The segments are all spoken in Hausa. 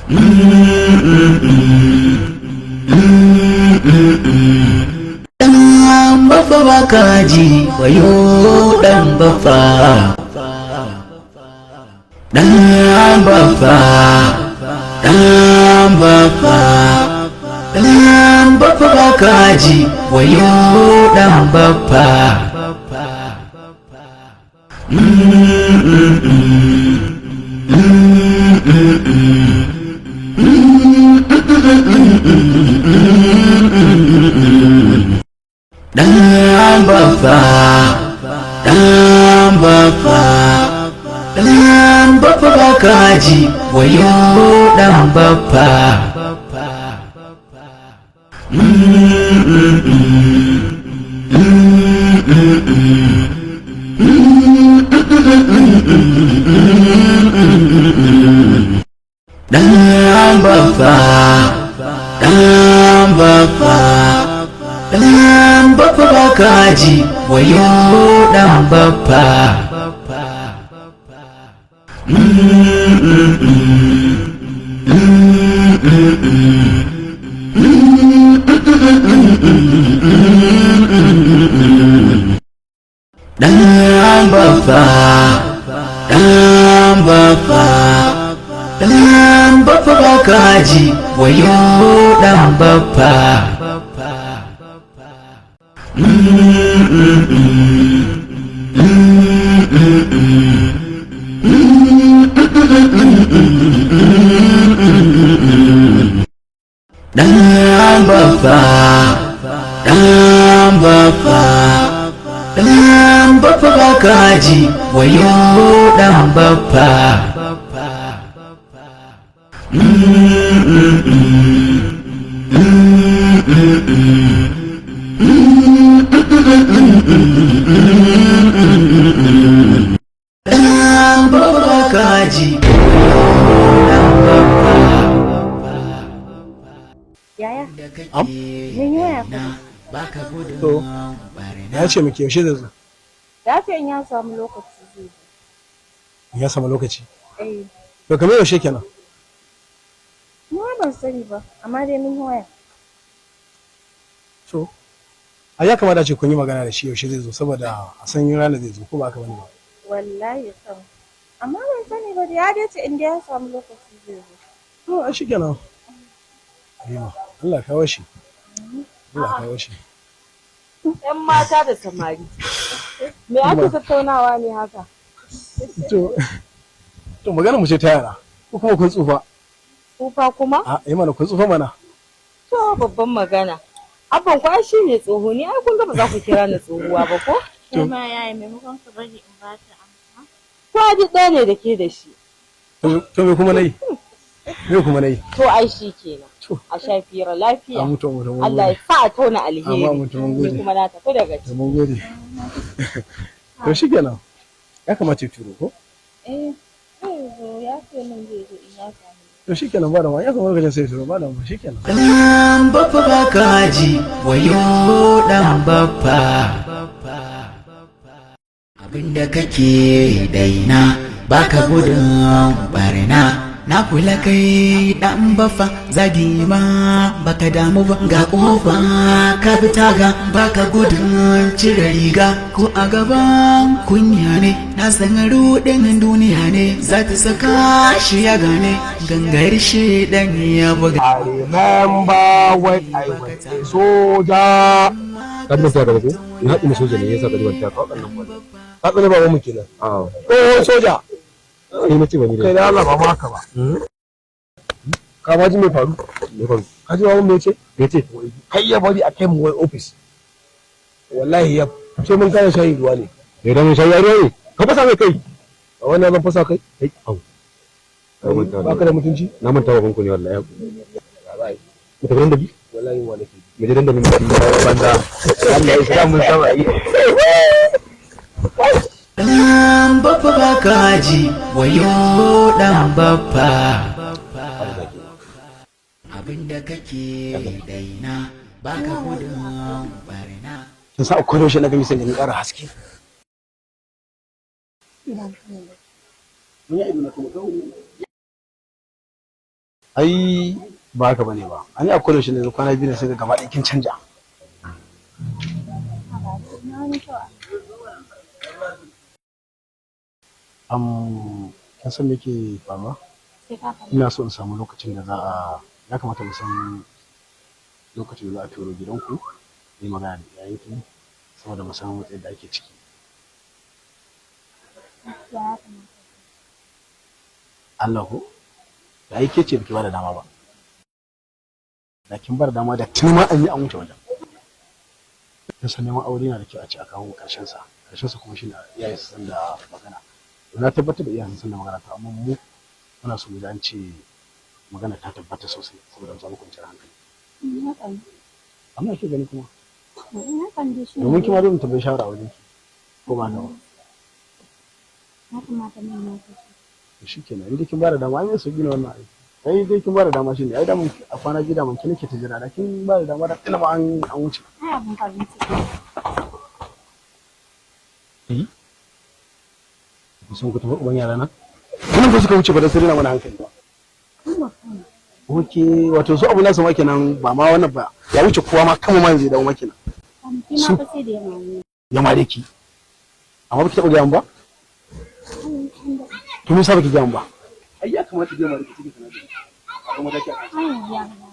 Dan bafa baka ji wayo dan bafa. Dan bafa, dan bafa, dan bafa baka ji wayo dan bafa. Dan bafa, dan bafa, dan bafa baka ji wayo dan bafa. Dan bafa, dan bafa, dan bafa baka ji wayo dan bafa. Dan bafa, dan bafa, dan bafa baka ji wayo dan bafa. Dan bafa, dan bafa, dan bafa baka ji wayo dan bafa. Dan bafa baka ji dan bafa. Yaya? Am? Mun yi waya kuma. To, ya ce muke yaushe da zo? Ya ce in ya samu lokaci zai zo. Ya samu lokaci? Eh. To kamar yaushe kenan? Ni ban sani ba, amma dai mun yi waya. To, a ya kamata ce kun yi magana da shi yaushe zai zo saboda a san yin ranar zai zo ko ba ka bane ba. Wallahi sam. Amma ban sani ba da ya dai ce in ya samu lokaci zai zo. To, a shi kenan. Halima, Allah kawo shi. Allah kawo shi. ‘Yan mata da samari. Me ake tattaunawa ne haka? To magana mu ce ta yara. Ko kuma kun tsufa? Tsufa kuma? A, mana kun tsufa mana. To babban magana. Abban ku shi ne tsoho ni ai kun ga ba za ku kira ni tsohuwa ba ko? Kai ma yayi maimakon ka bari in ba ta amsa. Kwadi ɗaya ne da ke da shi. To me kuma nayi? Me kuma nayi? To ai shi kenan. A shafira lafiya. Allah ya sa a tauna alheri. Ni kuma na tafi daga ci. Mun gode. To shi kenan. Ya kamata ya turo ko? Eh, zai zo ya ce min zai zo in ya samu. To shi kenan ba da ma ya kamata ka sai turo ba da ma shi kenan. Dan bafa baka ji wayo dan bafa. Abinda kake daina baka gudun barna. Na kula kai dan bafa zagi ma baka damu ba ga kofa ka fita ga baka gudun cire riga ko a gaban kunya ne na san rudin duniya ne za ta saka shi ya gane gangar shi dan ya buga. I remember when I was a soldier. Kan masa da ko na haɗu soja ne yasa gari wanta ka wannan wannan. Ka tsane ba mu kenan. Oh soja. Ni na ce ba ni kai da Allah ba ma haka ba. Ka ma ji me faru? Me faru? Ka ji ba mun me ce? Me ce? Kai ya bari a kai mu wai office. Wallahi ya ce mun kana shayi ruwa ne. Da mun shayi ruwa ne. Ka fasa mai kai. A wannan zan fasa kai? Kai au. Ba ka da mutunci? Na manta baban ku ne wallahi. Wallahi. Mu tafi da bi? Wallahi wa nake. Mu je da mun banza. Allah ya sa mun saba yi. Dan bafa baka ji wayo dan bafa. Abinda kake daina baka gudun barna. Kin sa akwai shi na gami sai ni ƙara haske. ai ba haka bane ba, ani a kullum shi ne kwana biyu ne sai ga gaba ɗaya kin canja. Kin san me ke faruwa? Ina so in samu lokacin da ya kamata mu san lokacin da za a turo gidanku yi magana da iyayenki saboda mu san matsayin da ake ciki. Allah ko? Da ai ke ce biki ba da dama ba. Da kin bar dama da tuni ma an yi an wuce wajen. Kin san neman aure na da kyau a ci a kawo karshen sa. Karshen sa kuma shine iyaye su san da magana. Na tabbatar da iyaye sun san da magana amma mu muna so mu ji an ce magana ta tabbata sosai saboda mu samu kwanciyar hankali. Amma ke gani kuma? Domin kima zo mu tambayi shawara a wajen ki ko ba ka ba? Ya kamata ne na To shi kenan inda kin bada dama an yi sauki ne wannan aiki. Sai dai kin bada dama shine ai da mun a kwana gida mun ki nake ta jira da kin bada dama da ina ma an wuce. ai abun farin ciki. Sun ku tafi uban yara na? Kuma ba suka wuce ba da sai na mana hankali ba. Oke wato su abu nasu ma kenan ba ma wannan ba ya wuce kowa ma kama ma zai dawo makina. Kima fa sai da yamma. Ya ma dake. Amma ba ki taɓa gaya ba? To me yasa baki gaya ba? Ai ya kamata gaya ma da kike kana da. Kuma da kike. Ai ya ga.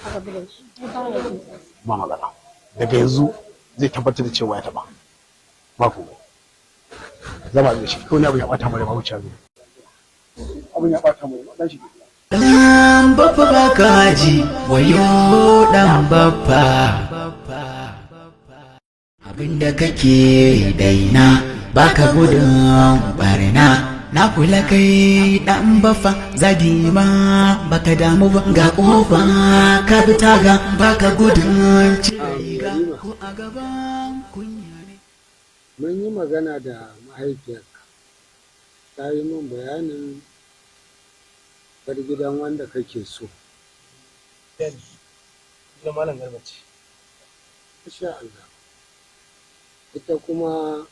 Aka bude shi. Ba magana. Daga yanzu zai tabbatar da cewa ya taɓa. Ba ku. Zama da shi ko ne abu ya bata mare ba wuce ne. Abun ya bata mare dan shi. Dan baffa baka ji wayo dan baffa abinda kake daina baka gudun barna na kula kai dan baffa zagi ma baka damu ba ga kofa ka bi taga baka gudun ciga ko a gaban kunya ne. Mun yi magana da mahaifiyarka ta yi min bayanin bar gidan wanda kake so. Da malam Garba ce. Insha Allah. Ita kuma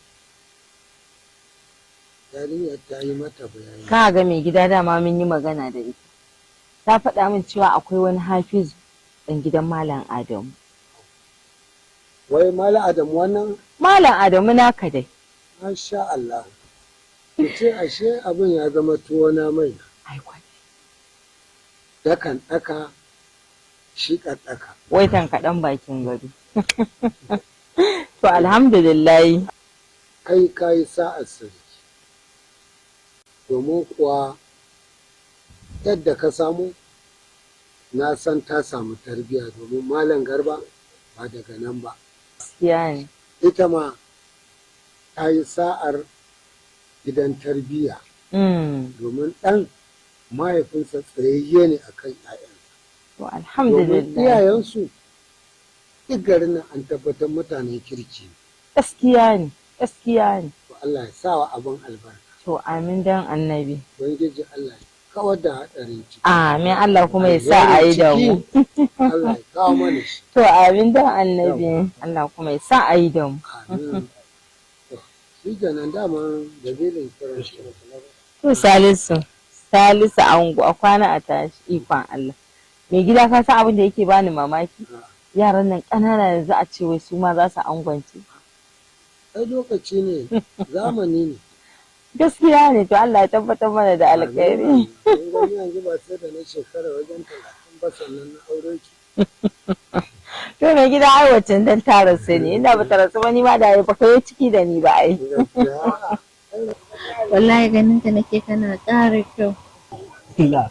yarinyar ta yi mata bayani. Ka ga mai gida dama mun yi magana da ita. Ta faɗa min cewa akwai wani Hafizu ɗan gidan Malam Adamu. Wai Malam Adamu wannan? Malam Adamu naka dai. Masha Allah. Ki ce ashe abin ya zama tuwo na mai. Ai kwai. Dakan ɗaka shi ɗaka. Wai tankaɗan bakin gado. To alhamdulillah. Kai kayi sa'ar sarki. Domin kuwa yadda ka samu na san ta samu tarbiyya domin Malam Garba ba daga nan ba. Gaskiya ne. Ita ma ta yi sa'ar gidan tarbiyya domin ɗan mahaifinsa tsayayye ne a kan ‘ya'yansa. To Domin alhamdulillah. iyayensu duk garin nan an tabbatar mutanen kirki ne. Gaskiya ne. Gaskiya ne. To Allah ya sa wa abin albarka. To amin dan annabi. Ubangiji Allah ya kawar da haɗarin ciki. Amin Allah kuma ya sa a yi da mu. Allah ya kawo mana shi. To amin dan annabi. Allah kuma ya sa a yi da mu. Amin. To, shi kenan daman dalilin kiran shi. To Salisu ango a kwana a tashi ikon Allah. Mai gida ka san abin da yake bani mamaki? Yaran nan ƙanana yanzu a ce wai su ma za su angwance. Ai lokaci ne, zamani ne. Gaskiya ne to Allah ya tabbatar mana da alkhairi. Gani yanzu ba sai da na shekara wajen 30 ba sannan na aure ki. To mai gida ai wacce dan ta rasu ne ina ba ta rasu ba ni ma da ba kai ciki da ni ba ai. Wallahi ganin ta nake kana ƙara kyau. Ila,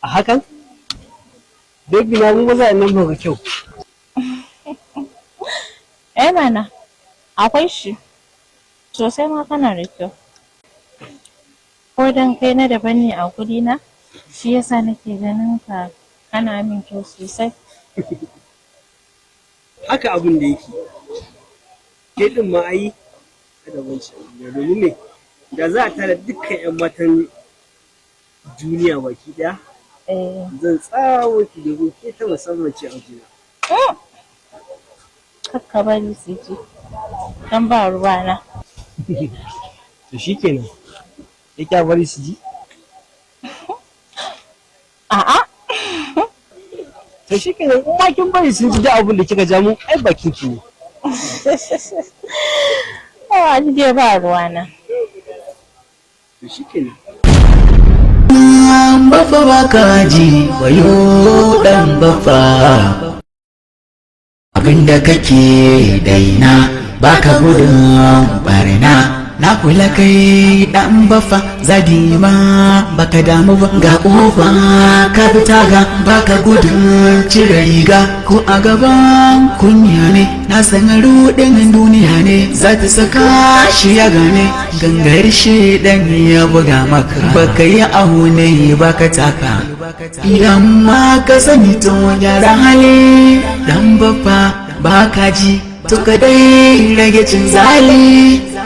a hakan? Duk gina mun maza nan ba kyau. Mana, akwai shi. Sosai ma kana da kyau. Ko dan kai na daban ne a guri na, shi yasa nake ganin ka kana min kyau sosai. Haka abin da yake. Ke din ma ai kada wancan. Domin me? Da za a tara dukkan 'yan matan duniya baki daya zan tsawo ki domin ke ta musamman ce a juna. Kakka bari su ji, don ba ruwa na. To shi kenan, ya kya bari su ji? to shikenan in ma kin bari sun ji da abin da kika ja mu ai bakin ki ne. Ni dai ba ruwana. To shikenan. Bafa baka ji wayo dan bafa, abinda kake daina baka gudun barna. Na kula kai dan bafa zadi ma baka damu ba, ga kofa ka fita ga baka gudun cire riga ko a gaban kunya ne. Na san rudin duniya ne za ta saka shi ya gane, gangar shi dan ya buga maka baka yi ahu ne baka taka. Idan ma ka sani to gyara hali dan bafa baka ji to ka dai rage cin zali.